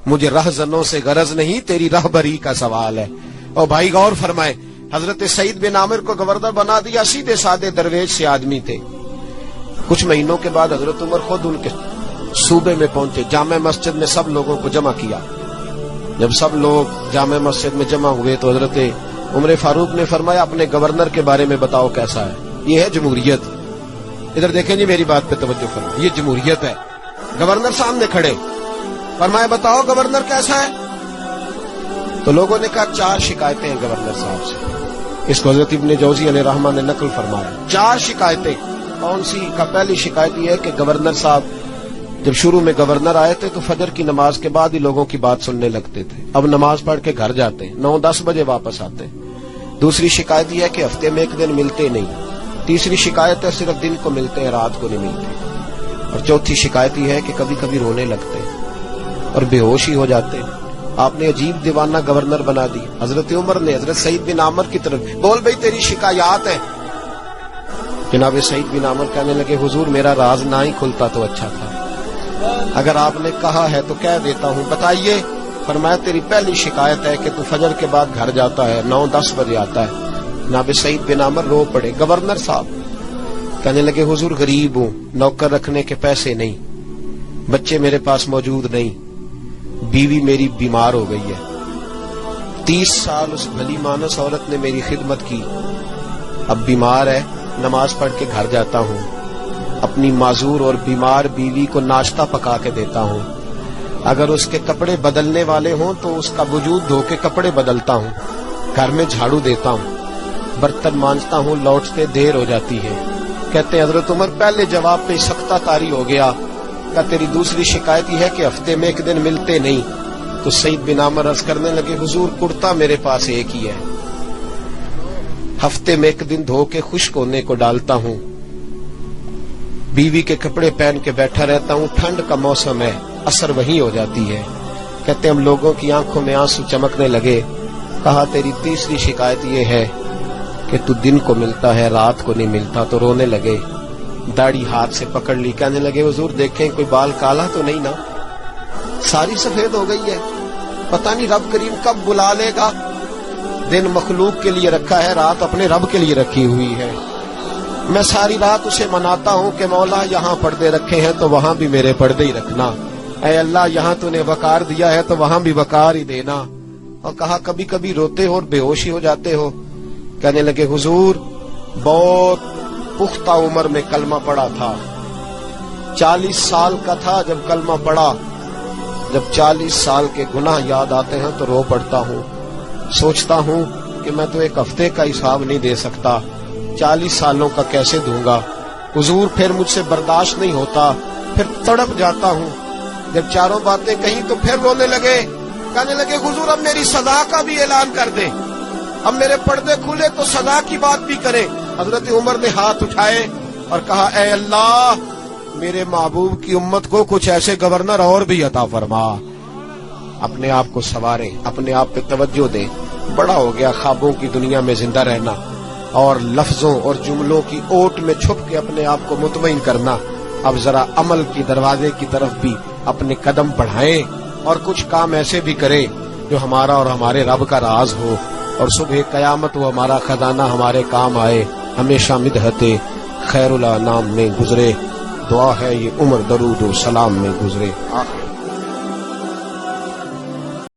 مجھے رہزنوں سے غرض نہیں، تیری رہبری کا سوال ہے۔ اور بھائی غور فرمائے، حضرت سعید بن عامر کو گورنر بنا دیا، سیدھے سادے درویش سے آدمی تھے۔ کچھ مہینوں کے بعد حضرت عمر خود ان کے صوبے میں پہنچے، جامع مسجد میں سب لوگوں کو جمع کیا۔ جب سب لوگ جامع مسجد میں جمع ہوئے تو حضرت عمر فاروق نے فرمایا اپنے گورنر کے بارے میں بتاؤ کیسا ہے۔ یہ ہے جمہوریت۔ ادھر دیکھیں جی، میری بات پہ توجہ فرمائیں، یہ جمہوریت ہے۔ گورنر سامنے کھڑے، فرمایا بتاؤ گورنر کیسا ہے؟ تو لوگوں نے کہا 4 شکایتیں ہیں گورنر صاحب سے۔ اس کو حضرت ابن جوزی علیہ رحمہ نے نقل فرمایا، 4 شکایتیں۔ کون سی؟ کا پہلی شکایت یہ ہے کہ گورنر صاحب جب شروع میں گورنر آئے تھے تو فجر کی نماز کے بعد ہی لوگوں کی بات سننے لگتے تھے، اب نماز پڑھ کے گھر جاتے ہیں، 9-10 بجے واپس آتے ہیں۔ دوسری شکایت یہ ہے کہ ہفتے میں 1 دن ملتے نہیں۔ تیسری شکایت ہے صرف دن کو ملتے ہیں، رات کو نہیں ملتے۔ اور چوتھی شکایت یہ ہے کہ کبھی کبھی رونے لگتے ہیں اور بے ہوش ہی ہو جاتے ہیں۔ آپ نے عجیب دیوانہ گورنر بنا دی۔ حضرت عمر نے حضرت سعید بن عامر کی طرف، بول بھئی تیری شکایات ہیں۔ جناب سعید بن عامر کہنے لگے حضور میرا راز نہ ہی کھلتا تو اچھا تھا، اگر آپ نے کہا ہے تو کہہ دیتا ہوں، بتائیے۔ فرمایا تیری پہلی شکایت ہے کہ تو فجر کے بعد گھر جاتا ہے، 9-10 بجے آتا ہے۔ جناب سعید بن عامر رو پڑے۔ گورنر صاحب کہنے لگے حضور غریب ہوں، نوکر رکھنے کے پیسے نہیں، بچے میرے پاس موجود نہیں، بیوی میری بیمار ہو گئی ہے، 30 سال اس بھلی مانس عورت نے میری خدمت کی، اب بیمار ہے، نماز پڑھ کے گھر جاتا ہوں، اپنی معذور اور بیمار بیوی کو ناشتہ پکا کے دیتا ہوں، اگر اس کے کپڑے بدلنے والے ہوں تو اس کا وجود دھو کے کپڑے بدلتا ہوں، گھر میں جھاڑو دیتا ہوں، برتن مانجتا ہوں، لوٹتے دیر ہو جاتی ہے۔ کہتے ہیں حضرت عمر پہلے جواب پہ سختہ طاری ہو گیا، کہ تیری دوسری شکایت یہ ہے کہ ہفتے میں 1 دن ملتے نہیں۔ تو سعید بن عامر عرض کرنے لگے حضور کرتا میرے پاس ایک ہی ہے، ہفتے میں 1 دن دھو کے خشک ہونے کو ڈالتا ہوں، بیوی کے کپڑے پہن کے بیٹھا رہتا ہوں، ٹھنڈ کا موسم ہے، اثر وہی ہو جاتی ہے۔ کہتے ہم لوگوں کی آنکھوں میں آنسو چمکنے لگے۔ کہا تیری تیسری شکایت یہ ہے کہ تو دن کو ملتا ہے، رات کو نہیں ملتا۔ تو رونے لگے، داڑھی ہاتھ سے پکڑ لی، کہنے لگے حضور دیکھیں کوئی بال کالا تو نہیں نا، ساری سفید ہو گئی ہے، پتہ نہیں رب کریم کب بلا لے گا۔ دن مخلوق کے لیے رکھا ہے، رات اپنے رب کے لیے رکھی ہوئی ہے۔ میں ساری رات اسے مناتا ہوں کہ مولا یہاں پردے رکھے ہیں تو وہاں بھی میرے پردے ہی رکھنا، اے اللہ یہاں تو نے وقار دیا ہے تو وہاں بھی وقار ہی دینا۔ اور کہا کبھی کبھی روتے ہو اور بے ہوشی ہو جاتے ہو؟ کہنے لگے حضور بہت پختہ عمر میں کلمہ پڑا تھا، 40 سال کا تھا جب کلمہ پڑا، جب 40 سال کے گناہ یاد آتے ہیں تو رو پڑتا ہوں، سوچتا ہوں کہ میں تو 1 ہفتے کا حساب نہیں دے سکتا، 40 سالوں کا کیسے دوں گا حضور؟ پھر مجھ سے برداشت نہیں ہوتا، پھر تڑپ جاتا ہوں۔ جب چاروں باتیں کہیں تو پھر رونے لگے، کہنے لگے حضور اب میری سزا کا بھی اعلان کر دیں، اب میرے پردے کھلے تو سزا کی بات بھی کریں۔ حضرت عمر نے ہاتھ اٹھائے اور کہا اے اللہ میرے محبوب کی امت کو کچھ ایسے گورنر اور بھی عطا فرما۔ اپنے آپ کو سنواریں، اپنے آپ پہ توجہ دیں۔ بڑا ہو گیا خوابوں کی دنیا میں زندہ رہنا اور لفظوں اور جملوں کی اوٹ میں چھپ کے اپنے آپ کو مطمئن کرنا۔ اب ذرا عمل کی دروازے کی طرف بھی اپنے قدم بڑھائیں اور کچھ کام ایسے بھی کریں جو ہمارا اور ہمارے رب کا راز ہو، اور صبح قیامت وہ ہمارا خزانہ ہمارے کام آئے، ہمیشہ مدحت خیر الانام میں گزرے۔ دعا ہے یہ عمر درود و سلام میں گزرے۔